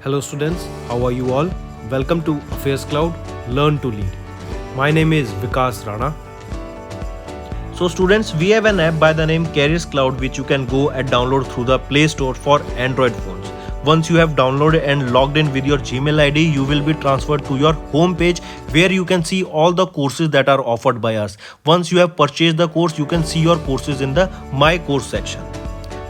Hello students, how are you all? Welcome to Affairscloud, Learn to Lead. My name is Vikas Rana. So students, we have an app by the name Cloud which you can go and download through the Play Store for Android phones. Once you have downloaded and logged in with your Gmail ID, you will be transferred to your home page where you can see all the courses that are offered by us. Once you have purchased the course, you can see your courses in the My Course section.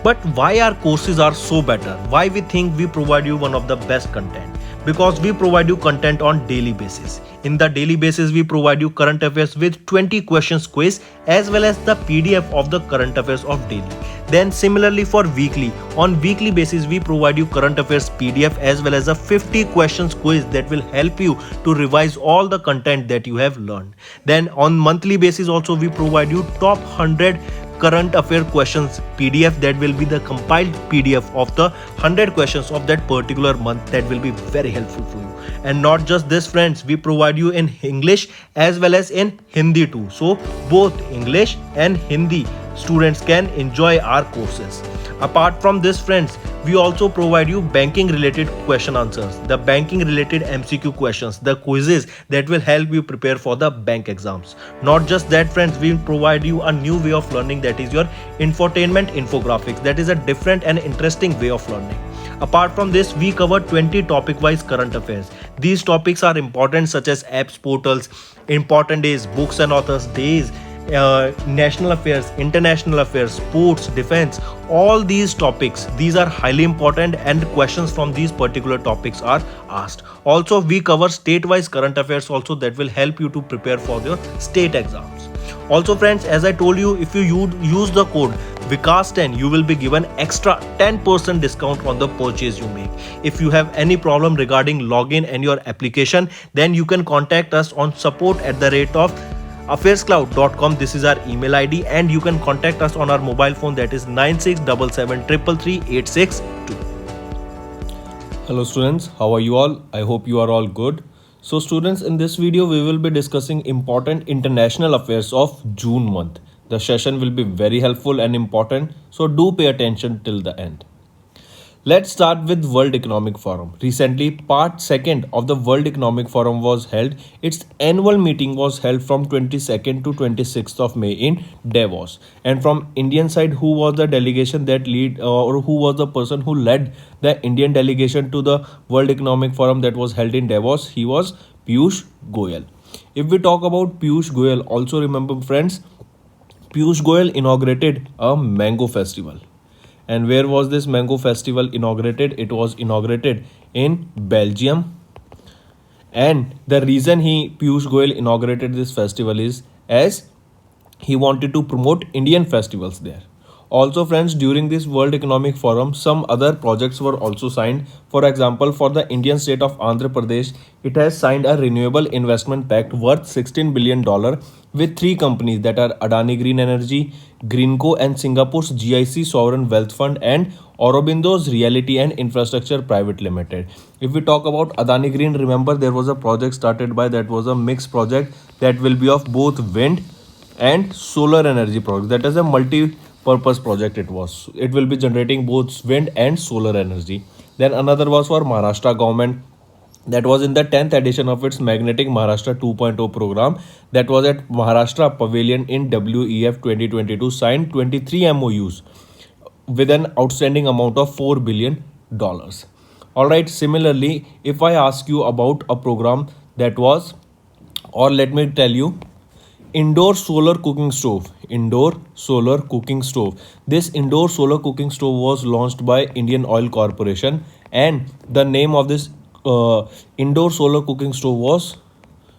But why our courses are so better? Why we think we provide you one of the best content? Because we provide you content on daily basis. In the daily basis, we provide you current affairs with 20 questions quiz as well as the PDF of the current affairs of daily. Then similarly for weekly, on weekly basis we provide you current affairs PDF as well as a 50 questions quiz that will help you to revise all the content that you have learned. Then on monthly basis also we provide you top 100 current affair questions PDF that will be the compiled PDF of the 100 questions of that particular month that will be very helpful for you. And not just this friends, we provide you in English as well as in Hindi too. So both English and Hindi students can enjoy our courses. Apart from this friends, we also provide you banking related question answers, the banking related MCQ questions, the quizzes that will help you prepare for the bank exams. Not just that friends, we provide you a new way of learning, that is your infotainment infographics. That is a different and interesting way of learning. Apart from this, we cover 20 topic wise current affairs. These topics are important such as apps, portals, important days, books and authors days, national affairs, international affairs, sports, defense, all these topics, these are highly important and questions from these particular topics are asked. Also we cover state-wise current affairs also that will help you to prepare for your state exams. Also friends, as I told you, if you use the code Vikas10, you will be given extra 10% discount on the purchase you make. If you have any problem regarding login and your application, then you can contact us on support@of Affairscloud.com. This is our email ID and you can contact us on our mobile phone, that is 9677333862. Hello students, how are you all? I hope you are all good. So students, in this video we will be discussing important international affairs of June month. The session will be very helpful and important, so do pay attention till the end. Let's start with World Economic Forum. Recently, part 2nd of the World Economic Forum was held. Its annual meeting was held from 22nd to 26th of May in Davos. And from Indian side, who was the delegation that who was the person who led the Indian delegation to the World Economic Forum that was held in Davos? He was Piyush Goyal. If we talk about Piyush Goyal, also remember friends, Piyush Goyal inaugurated a mango festival. And where was this mango festival inaugurated? It was inaugurated in Belgium. And the reason Piyush Goyal inaugurated this festival is as he wanted to promote Indian festivals there. Also friends, during this World Economic Forum, some other projects were also signed. For example, for the Indian state of Andhra Pradesh, it has signed a renewable investment pact worth $16 billion with 3 companies, that are Adani Green Energy, Greenco and Singapore's GIC Sovereign Wealth Fund and Aurobindo's Realty and Infrastructure Private Limited. If we talk about Adani Green, remember there was a project started by, that was a mixed project that will be of both wind and solar energy project. That is a multi-purpose project. It will be generating both wind and solar energy. Then another was for Maharashtra government, that was in the 10th edition of its Magnetic Maharashtra 2.0 program, that was at Maharashtra Pavilion in WEF 2022, signed 23 MOUs with an outstanding amount of $4 billion. Alright, similarly, if I ask you about a program that was, or let me tell you, indoor solar cooking stove. This indoor solar cooking stove was launched by Indian Oil Corporation, and the name of this indoor solar cooking stove was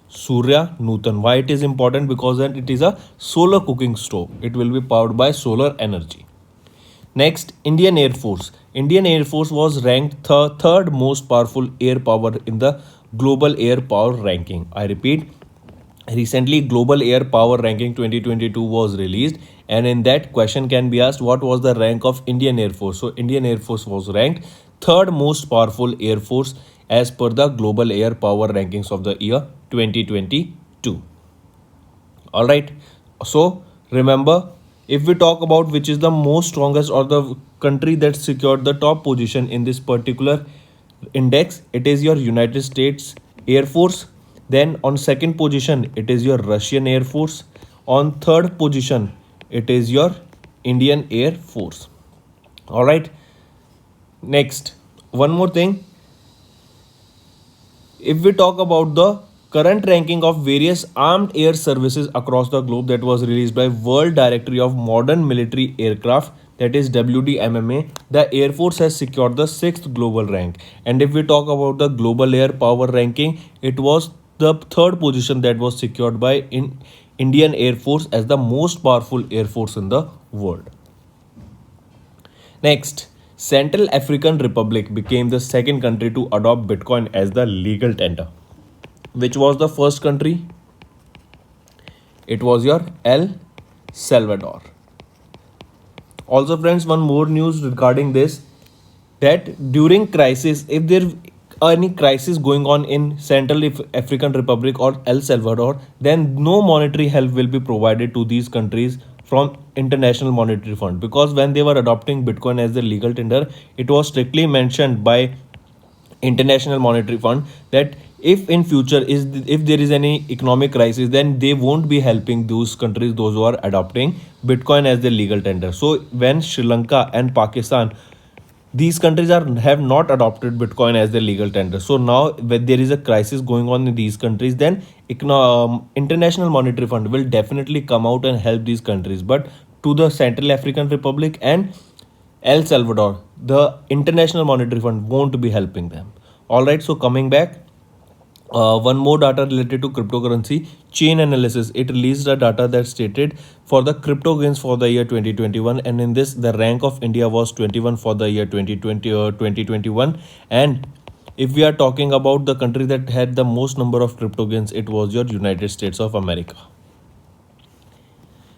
Surya Nutan. Why it is important? Because that it is a solar cooking stove. It will be powered by solar energy. Next, Indian Air Force. Indian Air Force was ranked third most powerful air power in the global air power ranking. I repeat, recently Global Air Power Ranking 2022 was released, and in that question can be asked, what was the rank of Indian Air Force? So Indian Air Force was ranked third most powerful air force as per the Global Air Power Rankings of the year 2022. Alright, so remember, if we talk about which is the most strongest or the country that secured the top position in this particular index, it is your United States Air Force. Then on second position, it is your Russian Air Force. On third position, it is your Indian Air Force. All right. Next, one more thing. If we talk about the current ranking of various armed air services across the globe, that was released by World Directory of Modern Military Aircraft, that is WDMMA, the Air Force has secured the 6th global rank. And if we talk about the global air power ranking, it was the third position that was secured by Indian Air Force as the most powerful air force in the world. Next, Central African Republic became the second country to adopt Bitcoin as the legal tender. Which was the first country? It was your El Salvador. Also, friends, one more news regarding this, that during crisis, if there are any crisis going on in Central African Republic or El Salvador, then no monetary help will be provided to these countries from International Monetary Fund, because when they were adopting Bitcoin as the legal tender, it was strictly mentioned by International Monetary Fund that if in future is if there is any economic crisis, then they won't be helping those countries, those who are adopting Bitcoin as their legal tender. So when Sri Lanka and Pakistan, these countries have not adopted Bitcoin as their legal tender, so now when there is a crisis going on in these countries, then International Monetary Fund will definitely come out and help these countries. But to the Central African Republic and El Salvador, the International Monetary Fund won't be helping them. All right, so coming back, one more data related to cryptocurrency chain analysis. It released a data that stated for the crypto gains for the year 2021, and in this the rank of India was 21 for the year 2021. And if we are talking about the country that had the most number of crypto gains, it was your United States of America.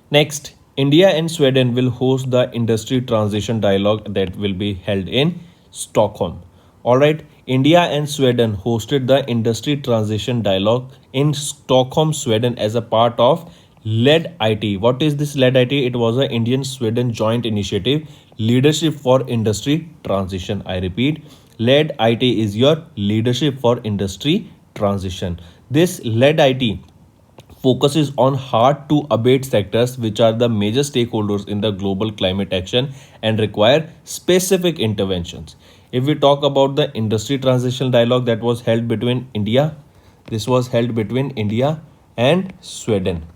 Next, India and Sweden will host the industry transition dialogue that will be held in Stockholm. All right, India and Sweden hosted the industry transition dialogue in Stockholm, Sweden as a part of LED IT. What is this LED IT? It was an Indian Sweden joint initiative, Leadership for Industry Transition. I repeat, LED IT is your Leadership for Industry Transition. This LED IT focuses on hard to abate sectors which are the major stakeholders in the global climate action and require specific interventions. If we talk about the industry transition dialogue that was held between India, this was held between India and Sweden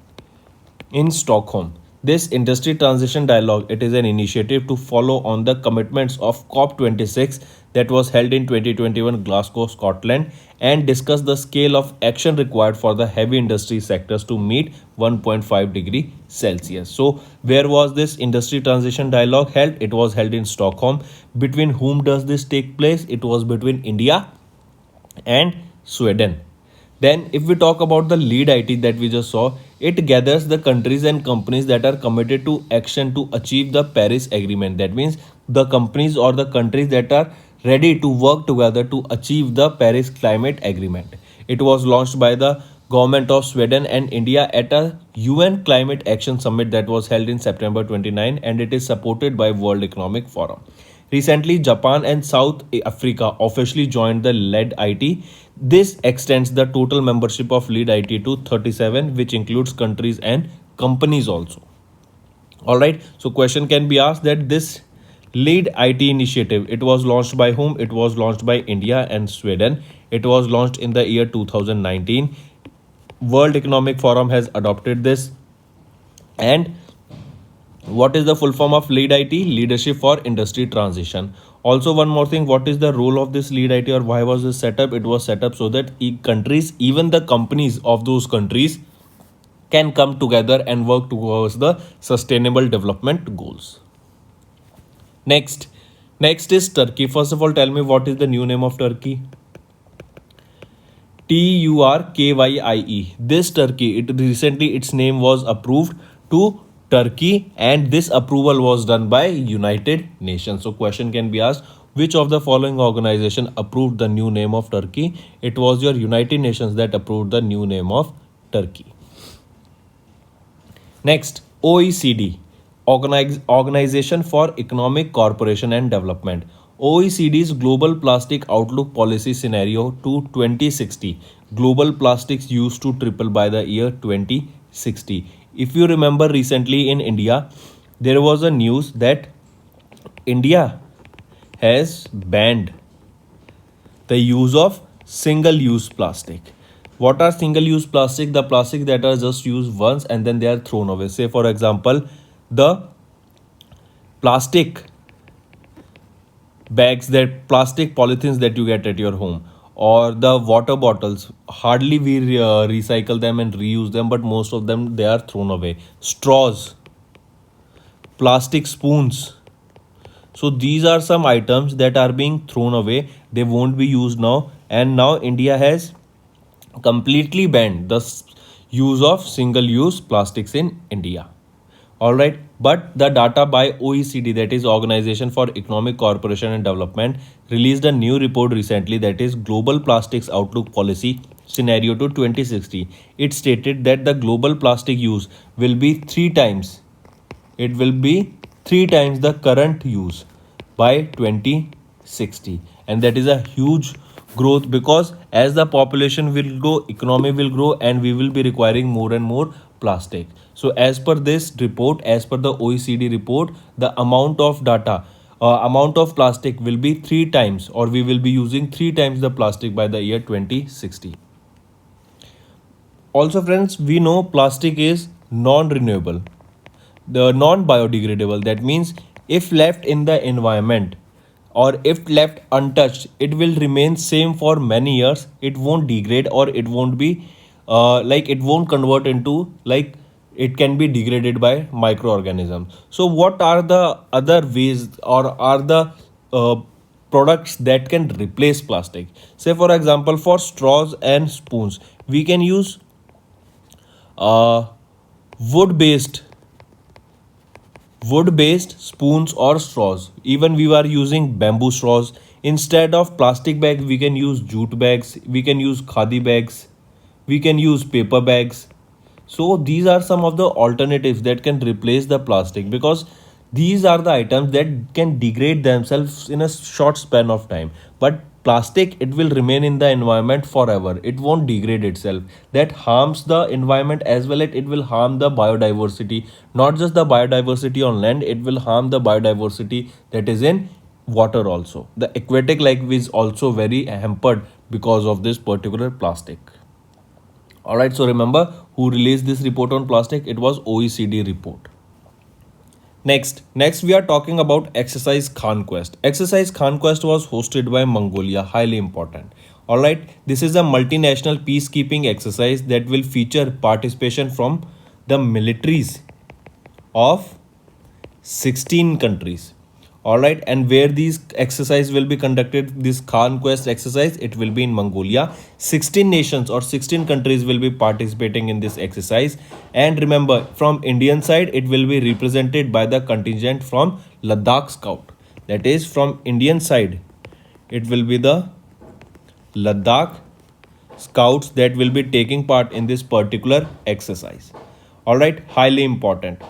in Stockholm. This industry transition dialogue, it is an initiative to follow on the commitments of COP26 that was held in 2021 Glasgow, Scotland, and discuss the scale of action required for the heavy industry sectors to meet 1.5 degree Celsius. So where was this industry transition dialogue held? It was held in Stockholm. Between whom does this take place? It was between India and Sweden. Then if we talk about the lead IT that we just saw, it gathers the countries and companies that are committed to action to achieve the Paris Agreement. That means the companies or the countries that are ready to work together to achieve the Paris Climate Agreement. It was launched by the government of Sweden and India at a UN Climate Action Summit that was held in September 29, and it is supported by World Economic Forum. Recently, Japan and South Africa officially joined the LED IT. This extends the total membership of LED IT to 37, which includes countries and companies also. All right, so question can be asked that this LED IT initiative, it was launched by whom? It was launched by India and Sweden. It was launched in the year 2019. World Economic Forum has adopted this. And what is the full form of lead IT? Leadership for Industry Transition. Also, one more thing, what is the role of this lead IT, or why was this set up? It was set up so that countries, even the companies of those countries, can come together and work towards the sustainable development goals. Next is Turkey. First of all, tell me what is the new name of Turkey? TURKYIE. This Turkey, its name was approved to Turkey, and this approval was done by United Nations. So question can be asked, which of the following organization approved the new name of Turkey? It was your United Nations that approved the new name of Turkey. Next, OECD, Organization for Economic Cooperation and Development. OECD's Global Plastic Outlook Policy Scenario to 2060. Global plastics used to triple by the year 2060. If you remember recently in India, there was a news that India has banned the use of single use plastic. What are single use plastic? The plastic that are just used once and then they are thrown away. Say for example, the plastic bags, that plastic polythenes that you get at your home, or the water bottles, hardly we recycle them and reuse them, but most of them they are thrown away. Straws, plastic spoons. So these are some items that are being thrown away. They won't be used now. And now India has completely banned the use of single use plastics in India. All right. But the data by OECD, that is Organization for Economic Cooperation and Development, released a new report recently, that is Global Plastics Outlook Policy Scenario to 2060. It stated that the global plastic use will be three times the current use by 2060, and that is a huge growth, because as the population will grow, economy will grow, and we will be requiring more and more plastic. So as per this report, as per the OECD report, the amount of plastic will be three times, or we will be using three times the plastic by the year 2060. Also friends, we know plastic is non-renewable, the non-biodegradable. That means if left in the environment or if left untouched, it will remain same for many years. It won't degrade, or it won't be it won't convert into, like, it can be degraded by microorganisms. So what are the other ways, or are the products that can replace plastic? Say for example, for straws and spoons, we can use uh, wood based wood-based spoons or straws. Even we are using bamboo straws. Instead of plastic bags, we can use jute bags, we can use khadi bags, we can use paper bags. So these are some of the alternatives that can replace the plastic, because these are the items that can degrade themselves in a short span of time. But plastic, it will remain in the environment forever. It won't degrade itself. That harms the environment as well as it will harm the biodiversity. Not just the biodiversity on land, it will harm the biodiversity that is in water also. The aquatic life is also very hampered because of this particular plastic. All right, so remember who released this report on plastic? It was OECD report. Next we are talking about Exercise Conquest. Exercise Conquest was hosted by Mongolia, highly important. All right, this is a multinational peacekeeping exercise that will feature participation from the militaries of 16 countries. All right, and where these exercise will be conducted, this conquest exercise, it will be in Mongolia. 16 nations or 16 countries will be participating in this exercise. And remember, from Indian side, it will be represented by the contingent from Ladakh Scout. That is, from Indian side, it will be the Ladakh Scouts that will be taking part in this particular exercise. All right, highly important.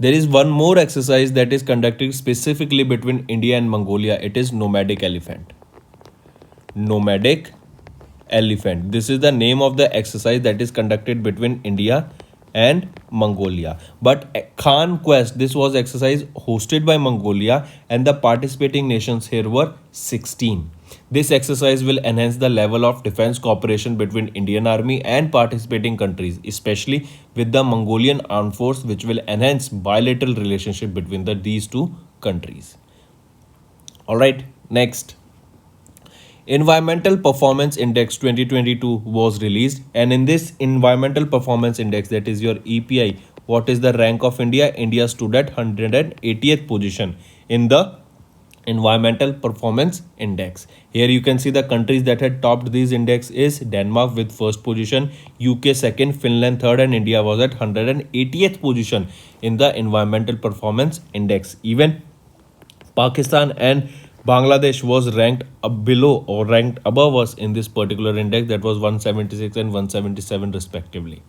There is one more exercise that is conducted specifically between India and Mongolia. It is nomadic elephant. Nomadic elephant. This is the name of the exercise that is conducted between India and Mongolia. But Conquest, this was exercise hosted by Mongolia, and the participating nations here were 16. This exercise will enhance the level of defense cooperation between Indian Army and participating countries, especially with the Mongolian Armed Force, which will enhance bilateral relationship between these two countries. All right, next. Environmental Performance Index 2022 was released, and in this Environmental Performance Index, that is your EPI, what is the rank of India? India stood at 180th position in the Environmental Performance Index. Here you can see the countries that had topped these index is Denmark with first position, UK second, Finland third, and India was at 180th position in the Environmental Performance Index. Even Pakistan and Bangladesh was ranked below or ranked above us in this particular index, that was 176 and 177 respectively.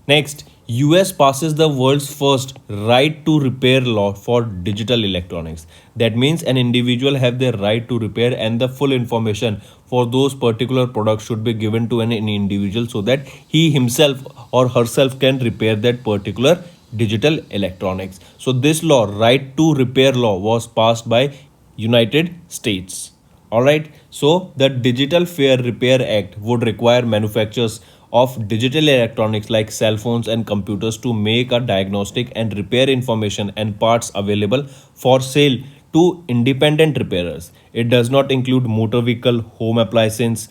Next, US passes the world's first right to repair law for digital electronics. That means an individual have the right to repair and the full information for those particular products should be given to an individual so that he himself or herself can repair that particular digital electronics. So this law, right to repair law, was passed by United States. Alright, so the Digital Fair Repair Act would require manufacturers of digital electronics like cell phones and computers to make a diagnostic and repair information and parts available for sale to independent repairers. It does not include motor vehicle, home appliances,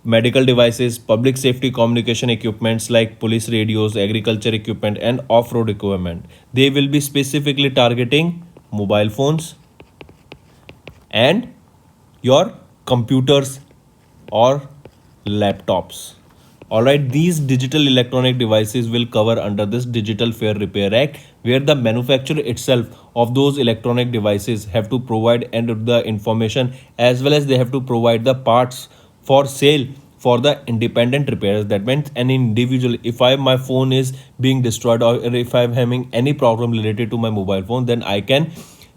medical devices, public safety communication equipments like police radios, agriculture equipment, and off road equipment. They will be specifically targeting mobile phones and your computers or laptops. Alright, these digital electronic devices will cover under this Digital Fair Repair Act, where the manufacturer itself of those electronic devices have to provide and the information as well as they have to provide the parts for sale for the independent repairers. That means an individual, if my phone is being destroyed or if I'm having any problem related to my mobile phone, then I can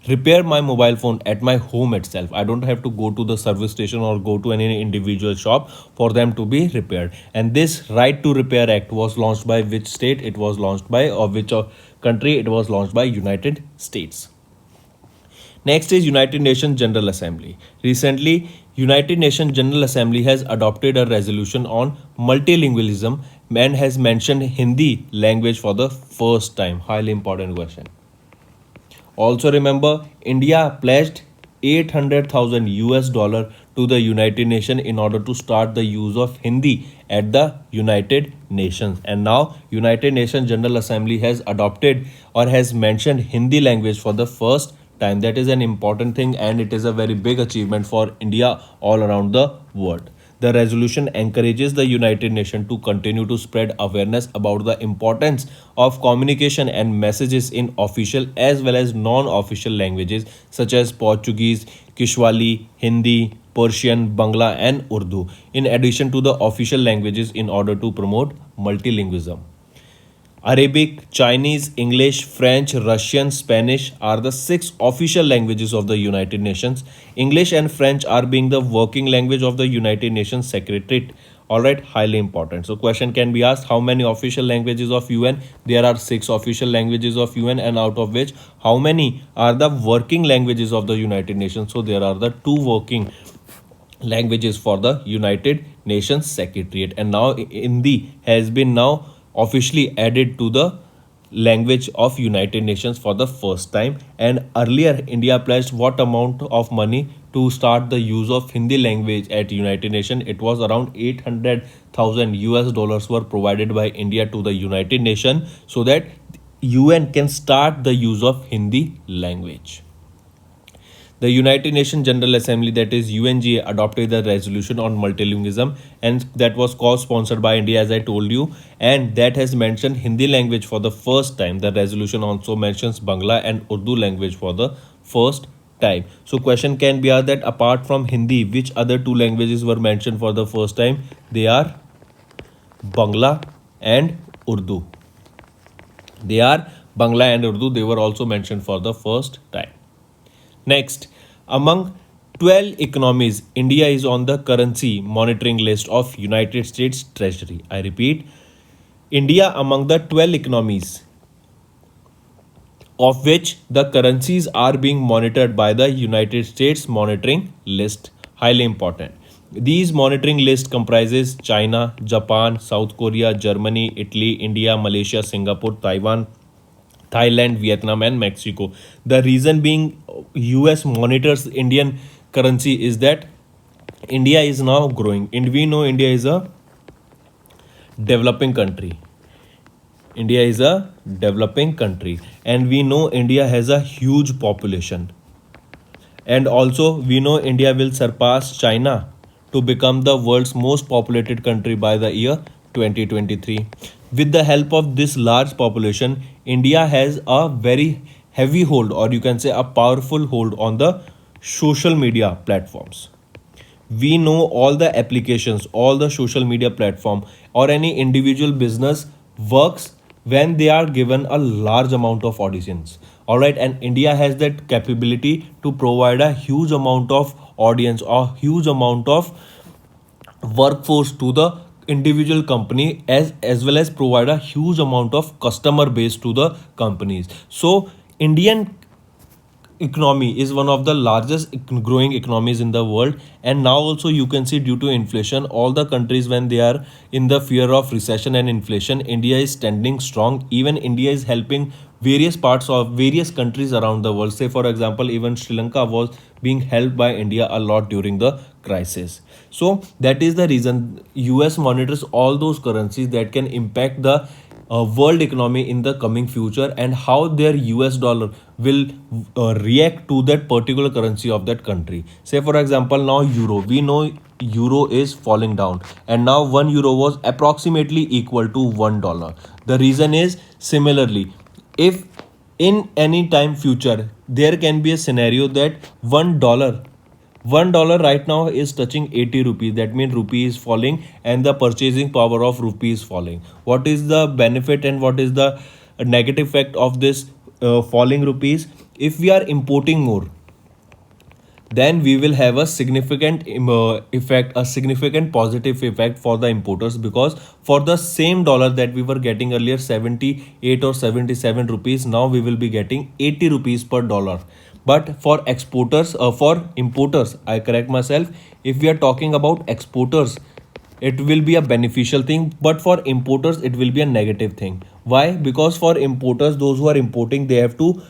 repair my mobile phone at my home itself. I don't have to go to the service station or go to any individual shop for them to be repaired. And this right to repair act was launched by which state? It was launched by, or which country? It was launched by United States. Next is United Nations General Assembly. Recently, United Nations General Assembly has adopted a resolution on multilingualism and has mentioned Hindi language for the first time. Highly important question. Also remember, India pledged 800,000 US dollar to the United Nations in order to start the use of Hindi at the United Nations. And now United Nations General Assembly has adopted or has mentioned Hindi language for the first time. That is an important thing and it is a very big achievement for India all around the world. The resolution encourages the United Nations to continue to spread awareness about the importance of communication and messages in official as well as non-official languages such as Portuguese, Kishwali, Hindi, Persian, Bangla and Urdu, in addition to the official languages in order to promote multilingualism. Arabic, Chinese, English, French, Russian, Spanish are the six official languages of the United Nations. English and French are being the working language of the United Nations Secretariat. Alright, highly important. So question can be asked, how many official languages of UN? There are six official languages of UN, and out of which how many are the working languages of the United Nations? So there are the two working languages for the United Nations Secretariat, and now Hindi has been now officially added to the language of United Nations for the first time. And earlier India pledged what amount of money to start the use of Hindi language at United Nations? It was around 800,000 US dollars were provided by India to the United Nations so that UN can start the use of Hindi language. The United Nations General Assembly, that is UNGA, adopted the resolution on multilingualism, and that was co-sponsored by India, as I told you, and that has mentioned Hindi language for the first time. The resolution also mentions Bangla and Urdu language for the first time. So question can be asked that apart from Hindi, which other two languages were mentioned for the first time? They are Bangla and Urdu. They are Bangla and Urdu. They were also mentioned for the first time. Next, among 12 economies, India is on the currency monitoring list of United States Treasury. I repeat, India among the 12 economies of which the currencies are being monitored by the United States monitoring list. Highly important. These monitoring list comprises China, Japan, South Korea, Germany, Italy, India, Malaysia, Singapore, Taiwan, Thailand, Vietnam and Mexico. The reason being US monitors Indian currency is that India is now growing, and we know India is a developing country. India is a developing country, and we know India has a huge population. And also we know India will surpass China to become the world's most populated country by the year 2023. With the help of this large population, India has a very heavy hold, or you can say a powerful hold on the social media platforms. We know all the applications, all the social media platform or any individual business works when they are given a large amount of auditions. All right, and India has that capability to provide a huge amount of audience or huge amount of workforce to the individual company, as well as provide a huge amount of customer base to the companies. So Indian economy is one of the largest growing economies in the world, and now also you can see due to inflation all the countries, when they are in the fear of recession and inflation, India is standing strong. Even India is helping various parts of various countries around the world. Say for example, even Sri Lanka was being helped by India a lot during the crisis. So that is the reason US monitors all those currencies that can impact the world economy in the coming future, and how their US dollar will react to that particular currency of that country. Say for example, now euro, we know euro is falling down, and now 1 euro was approximately equal to $1. The reason is, similarly, if in any time future there can be a scenario that $1 right now is touching 80 rupees, that means rupee is falling and the purchasing power of rupee is falling. What is the benefit and what is the negative effect of this falling rupees? If we are importing more, then we will have a significant effect, a significant positive effect for the importers, because for the same dollar that we were getting earlier 78 or 77 rupees, now we will be getting 80 rupees per dollar. But for exporters, for importers, I correct myself, if we are talking about exporters, it will be a beneficial thing, but for importers it will be a negative thing. Why? Because for importers, those who are importing, they have to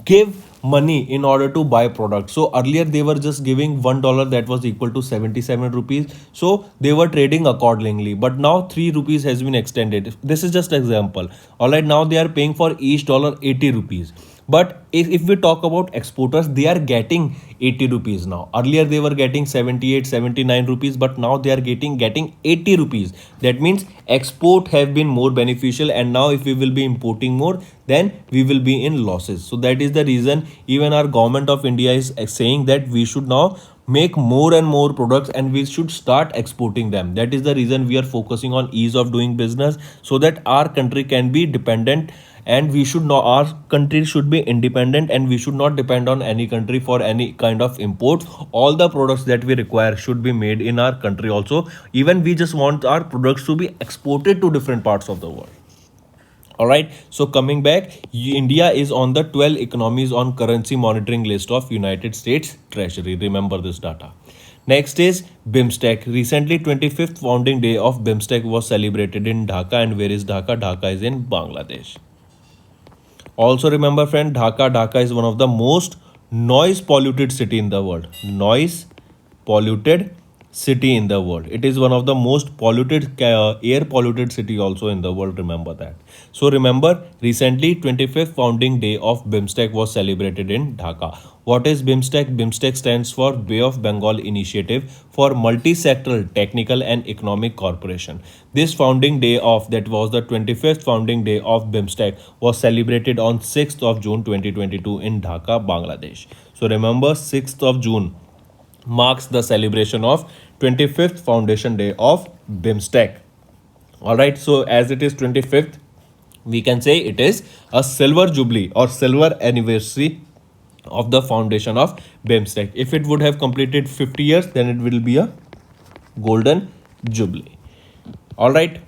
give money in order to buy products. So earlier they were just giving $1 that was equal to 77 rupees, so they were trading accordingly. But now 3 rupees has been extended. This is just example. All right, now they are paying for each dollar 80 rupees. But if we talk about exporters, they are getting 80 rupees now. Earlier they were getting 78, 79 rupees, but now they are getting 80 rupees. That means export have been more beneficial, and now if we will be importing more, then we will be in losses. So that is the reason even our government of India is saying that we should now make more and more products and we should start exporting them. That is the reason we are focusing on ease of doing business, so that our country can be dependent, and we should not, our country should be independent, and we should not depend on any country for any kind of imports. All the products that we require should be made in our country also. Even we just want our products to be exported to different parts of the world. All right, so coming back, India is on the 12 economies on currency monitoring list of United States Treasury. Remember this data. Next is BIMSTEC. Recently 25th founding day of BIMSTEC was celebrated in Dhaka. And where is Dhaka? Dhaka is in Bangladesh. Also remember friend, Dhaka is one of the most noise polluted city in the world. Noise polluted city in the world. It is one of the most polluted air polluted city also in the world. Remember that. So remember, recently 25th founding day of BIMSTEC was celebrated in Dhaka. What is BIMSTEC? BIMSTEC stands for Bay of Bengal Initiative for Multi-Sectoral Technical and Economic Cooperation. This founding day of, that was the 25th founding day of BIMSTEC, was celebrated on 6th of June 2022 in Dhaka, Bangladesh. So remember, 6th of June marks the celebration of 25th foundation day of BIMSTEC. All right, so as it is 25th, we can say it is a silver jubilee or silver anniversary of the foundation of BIMSTEC. If it would have completed 50 years, then it will be a golden jubilee. All right,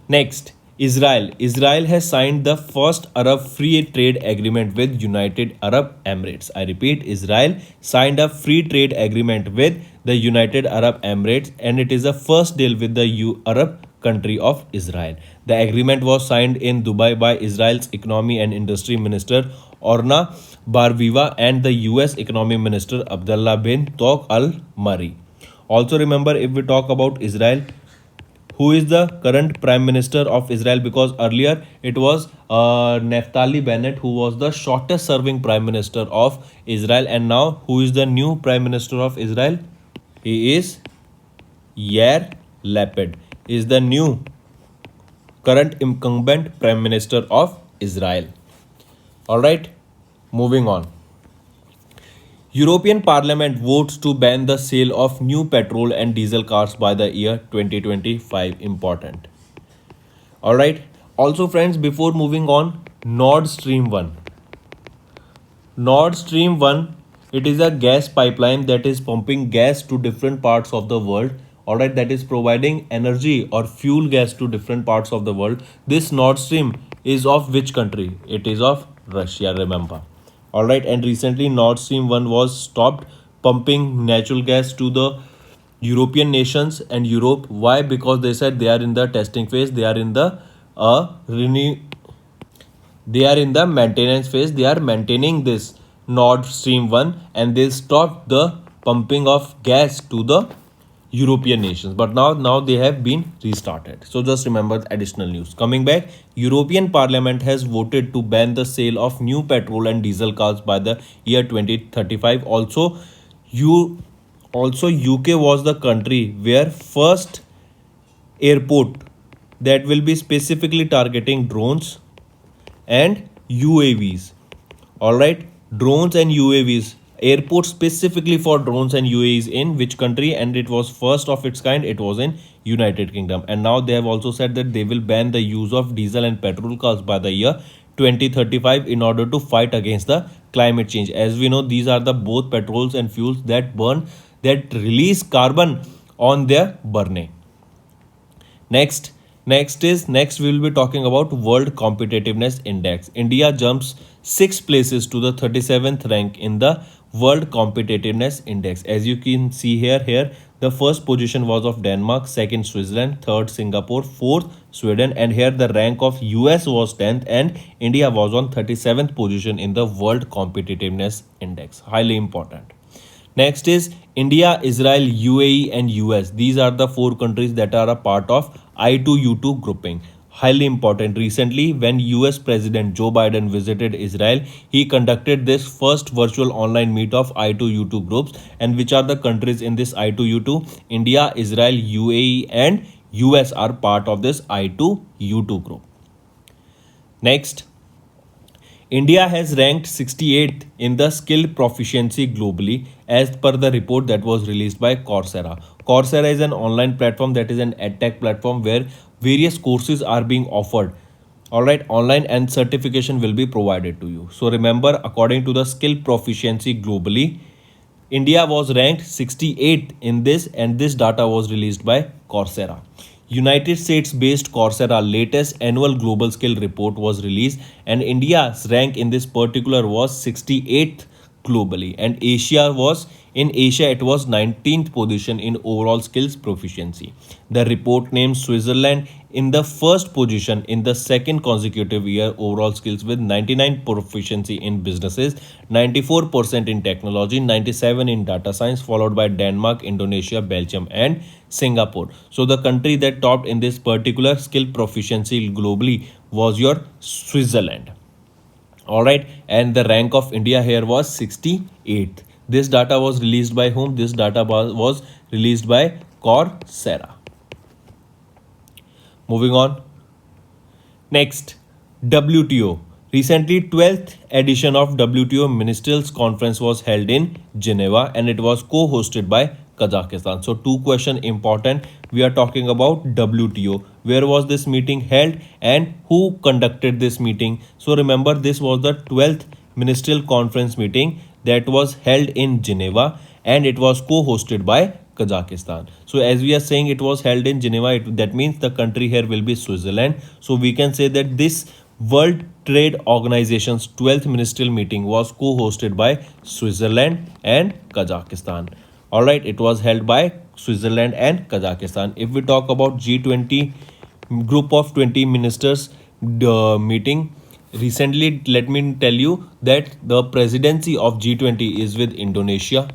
next, Israel. Israel has signed the first Arab free trade agreement with United Arab Emirates. I repeat, Israel signed a free trade agreement with the United Arab Emirates, and it is the first deal with the Arab country of Israel. The agreement was signed in Dubai by Israel's Economy and Industry Minister Orna Barviva and the US Economy Minister Abdullah bin Tawq Al Mari. Also remember, if we talk about Israel, who is the current Prime Minister of Israel? Because earlier it was Naftali Bennett, who was the shortest serving Prime Minister of Israel. And now who is the new Prime Minister of Israel? He is Yair Lapid, is the new current incumbent Prime Minister of Israel. All right, moving on. European Parliament votes to ban the sale of new petrol and diesel cars by the year 2025. Important. All right. Also friends, before moving on, Nord Stream 1. Nord Stream 1, it is a gas pipeline that is pumping gas to different parts of the world. Alright, that is providing energy or fuel gas to different parts of the world. This Nord Stream is of which country? It is of Russia, remember. Alright, and recently Nord Stream 1 was stopped pumping natural gas to the European nations and Europe. Why? Because they said they are in the testing phase, they are in the renew they are in the maintenance phase. They are maintaining this Nord Stream 1 and they stopped the pumping of gas to the European nations. But now they have been restarted. So just remember additional news. Coming back, European Parliament has voted to ban the sale of new petrol and diesel cars by the year 2035. Also UK was the country where first airport that will be specifically targeting drones and UAVs. Alright, drones and UAVs. Airport specifically for drones and UAVs in which country? And it was first of its kind, it was in United Kingdom. And now they have also said that they will ban the use of diesel and petrol cars by the year 2035 in order to fight against the climate change. As we know, these are the both petrols and fuels that release carbon on their burning. Next we will be talking about World Competitiveness Index. India jumps 6 places to the 37th rank in the World Competitiveness Index. As you can see here the first position was of Denmark, second Switzerland, third Singapore, fourth Sweden, and here the rank of US was 10th and India was on 37th position in the World Competitiveness Index. Highly important. Next is India, Israel, UAE and US. These are the 4 countries that are a part of I2U2 grouping. Highly important. Recently, when US President Joe Biden visited Israel, he conducted this first virtual online meet of I2U2 groups. And which are the countries in this I2U2? India, Israel, UAE and US are part of this I2U2 group. Next, India has ranked 68th in the skill proficiency globally as per the report that was released by Coursera. Coursera is an online platform that is an edtech platform where various courses are being offered. Alright, online and certification will be provided to you. So remember, according to the skill proficiency globally, India was ranked 68th in this and this data was released by Coursera. United States-based Coursera latest annual global skill report was released and India's rank in this particular was 68th globally, and Asia it was 19th position in overall skills proficiency. The report names Switzerland in the first position in the second consecutive year overall skills with 99 proficiency in businesses, 94% in technology, 97 in data science, followed by Denmark, Indonesia, Belgium and Singapore. So the country that topped in this particular skill proficiency globally was your Switzerland. Alright, and the rank of India here was 68th. This data was released by whom? This data was released by Coursera. Moving on. Next, WTO. Recently, 12th edition of WTO Ministerials Conference was held in Geneva and it was co-hosted by Kazakhstan. So 2 questions important. We are talking about WTO. Where was this meeting held and who conducted this meeting? So remember, this was the 12th Ministerial Conference meeting that was held in Geneva and it was co-hosted by Kazakhstan. So as we are saying, it was held in Geneva, that means the country here will be Switzerland. So we can say that this World Trade Organization's 12th ministerial meeting was co-hosted by Switzerland and Kazakhstan. Alright, it was held by Switzerland and Kazakhstan. If we talk about G20 group of 20 ministers meeting, recently let me tell you that the presidency of G20 is with Indonesia,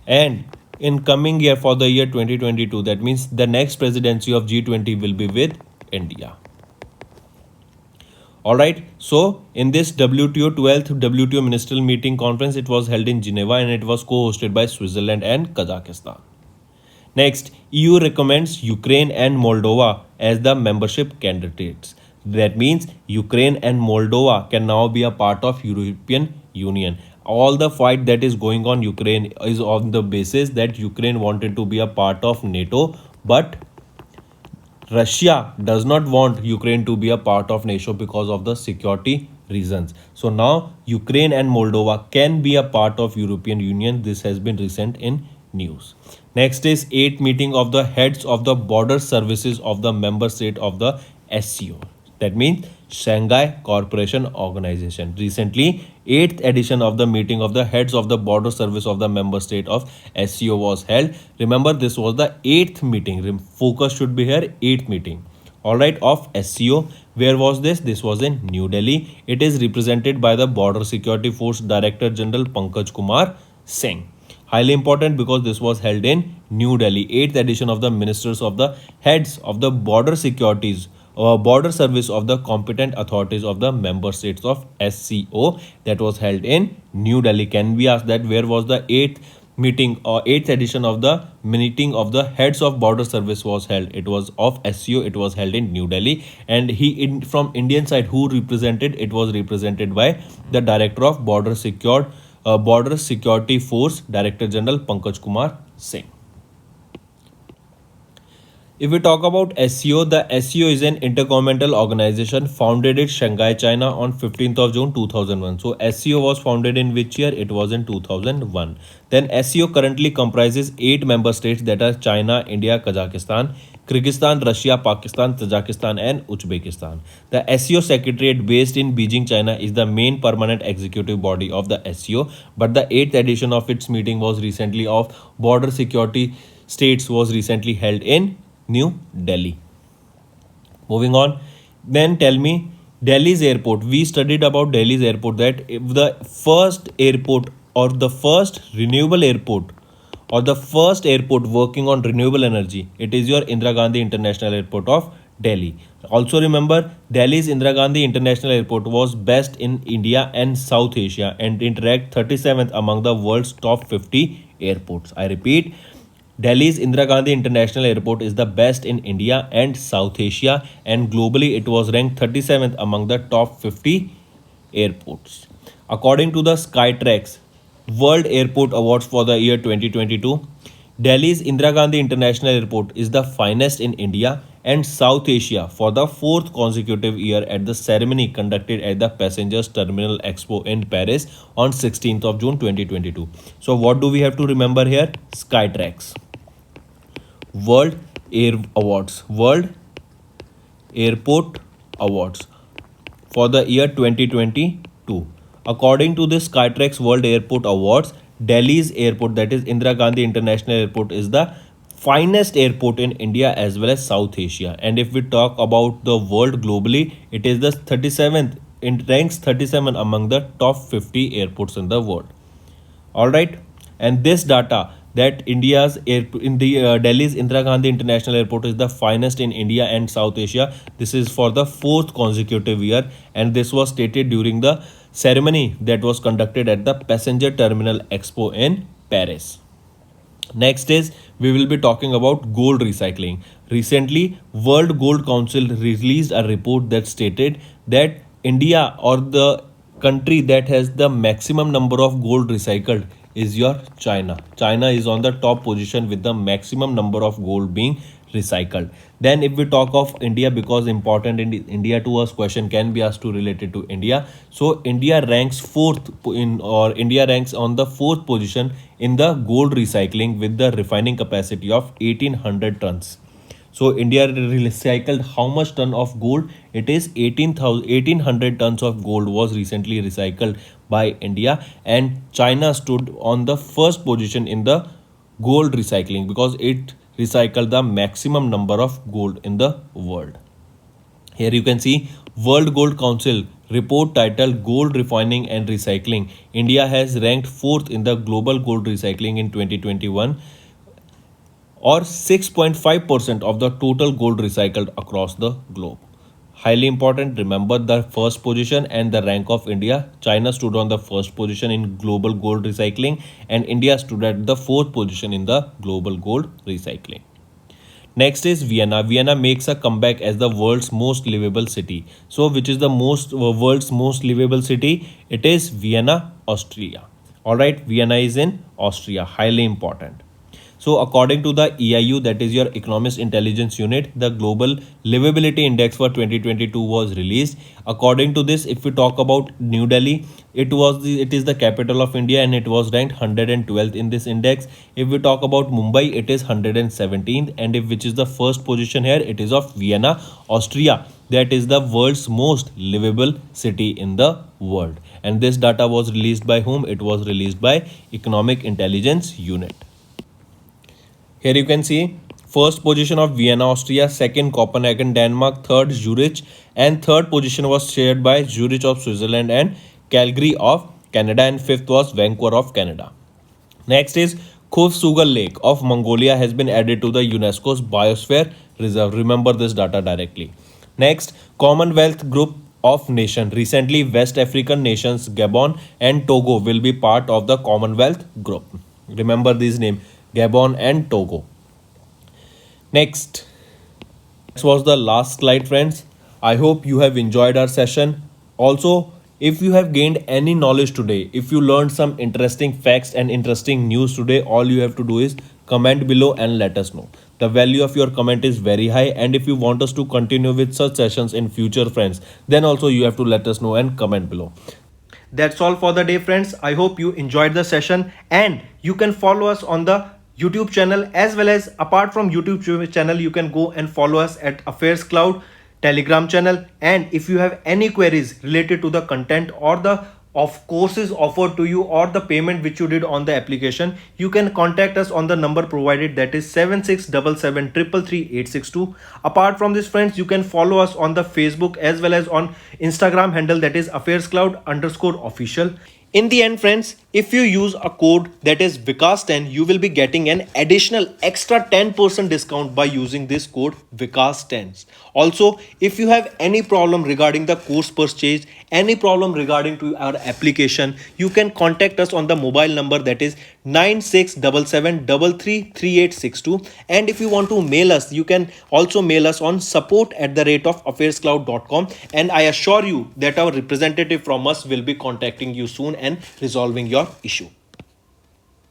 and in coming year for the year 2022, that means the next presidency of G20 will be with India. Alright, so in this WTO 12th WTO Ministerial Meeting Conference, it was held in Geneva and it was co-hosted by Switzerland and Kazakhstan. Next, EU recommends Ukraine and Moldova as the membership candidates. That means Ukraine and Moldova can now be a part of European Union. All the fight that is going on Ukraine is on the basis that Ukraine wanted to be a part of NATO, but Russia does not want Ukraine to be a part of NATO because of the security reasons. So now Ukraine and Moldova can be a part of European Union. This has been recent in news. Next is 8th meeting of the heads of the border services of the member state of the SCO. That means Shanghai Cooperation Organization. Recently, 8th edition of the meeting of the heads of the border service of the member state of SCO was held. Remember, this was the 8th meeting. Focus should be here, 8th meeting. Alright, of SCO. Where was this? This was in New Delhi. It is represented by the Border Security Force Director General Pankaj Kumar Singh. Highly important because this was held in New Delhi. 8th edition of the ministers of the heads of the border securities border service of the competent authorities of the member states of SCO that was held in New Delhi. Can we ask that where was the 8th meeting or 8th edition of the meeting of the heads of border service was held? It was of SCO. It was held in New Delhi, and from Indian side who represented, it was represented by the director of border security force, Director General Pankaj Kumar Singh. If we talk about SCO, the SCO is an intergovernmental organization founded in Shanghai, China on 15th of June 2001. So SCO was founded in which year? It was in 2001. Then SCO currently comprises 8 member states, that are China, India, Kazakhstan, Kyrgyzstan, Russia, Pakistan, Tajikistan and Uzbekistan. The SCO Secretariat based in Beijing, China is the main permanent executive body of the SCO, but the 8th edition of its meeting was recently of border security states was recently held in New Delhi. Moving on, then tell me Delhi's airport. We studied about Delhi's airport, that if the first airport or the first renewable airport or the first airport working on renewable energy, it is your Indira Gandhi International Airport of Delhi. Also remember, Delhi's Indira Gandhi International Airport was best in India and South Asia, and it ranked 37th among the world's top 50 airports. I repeat, Delhi's Indira Gandhi International Airport is the best in India and South Asia, and globally it was ranked 37th among the top 50 airports. According to the Skytrax World Airport Awards for the year 2022, Delhi's Indira Gandhi International Airport is the finest in India and South Asia for the 4th consecutive year at the ceremony conducted at the Passengers Terminal Expo in Paris on 16th of June 2022. So what do we have to remember here? Skytrax World World Airport Awards for the year 2022. According to this Skytrax World Airport Awards, Delhi's airport, that is Indira Gandhi International Airport, is the finest airport in India as well as South Asia. And if we talk about the world globally, it is the 37th. It ranks 37 among the top 50 airports in the world. All right, and this data that India's Delhi's Indira Gandhi International Airport is the finest in India and South Asia. This is for the 4th consecutive year, and this was stated during the ceremony that was conducted at the Passenger Terminal Expo in Paris. Next is we will be talking about gold recycling. Recently, World Gold Council released a report that stated that India, or the country that has the maximum number of gold recycled, is your China. China is on the top position with the maximum number of gold being recycled. Then if we talk of India, because important in India to us, question can be asked to related to India. So India ranks India ranks on the 4th position in the gold recycling with the refining capacity of 1800 tons. So India recycled how much ton of gold? It is 1800 tons of gold was recently recycled by India, and China stood on the 1st position in the gold recycling because it recycled the maximum number of gold in the world. Here you can see World Gold Council report titled Gold Refining and Recycling. India has ranked 4th in the global gold recycling in 2021, or 6.5% of the total gold recycled across the globe. Highly important, remember the 1st position and the rank of India. China stood on the 1st position in global gold recycling, and India stood at the 4th position in the global gold recycling. Next is Vienna. Vienna makes a comeback as the world's most livable city. So which is the world's most livable city? It is Vienna, Austria. Alright, Vienna is in Austria. Highly important. So according to the EIU, that is your Economist Intelligence Unit, the Global Livability Index for 2022 was released. According to this, if we talk about New Delhi, it is the capital of India and it was ranked 112th in this index. If we talk about Mumbai, it is 117th, and if which is the first position here, it is of Vienna, Austria. That is the world's most livable city in the world. And this data was released by whom? It was released by Economic Intelligence Unit. Here you can see first position of Vienna, Austria, second Copenhagen, Denmark, third Zurich, and third position was shared by Zurich of Switzerland and Calgary of Canada, and fifth was Vancouver of Canada. Next is Khufsugal Lake of Mongolia has been added to the UNESCO's Biosphere Reserve. Remember this data directly. Next, Commonwealth Group of Nations. Recently, West African nations Gabon and Togo will be part of the Commonwealth Group. Remember these names, Gabon and Togo. Next, this was the last slide, friends. I hope you have enjoyed our session. Also, if you have gained any knowledge today, if you learned some interesting facts and interesting news today, all you have to do is comment below and let us know. The value of your comment is very high, and if you want us to continue with such sessions in future, friends, then also you have to let us know and comment below. That's all for the day, friends. I hope you enjoyed the session, and you can follow us on the YouTube channel, as well as apart from YouTube channel, you can go and follow us at Affairscloud Telegram channel. And if you have any queries related to the content or the of courses offered to you or the payment which you did on the application, you can contact us on the number provided, that is 7677333862. Apart from this, friends, you can follow us on the Facebook as well as on Instagram handle, that is Affairscloud_official. In the end, friends, if you use a code that is Vikas10, you will be getting an additional extra 10% discount by using this code Vikas10. Also, if you have any problem regarding the course purchase, any problem regarding to our application, you can contact us on the mobile number, that is 9677333862. And if you want to mail us, you can also mail us on support@affairscloud.com, and I assure you that our representative from us will be contacting you soon and resolving your issue.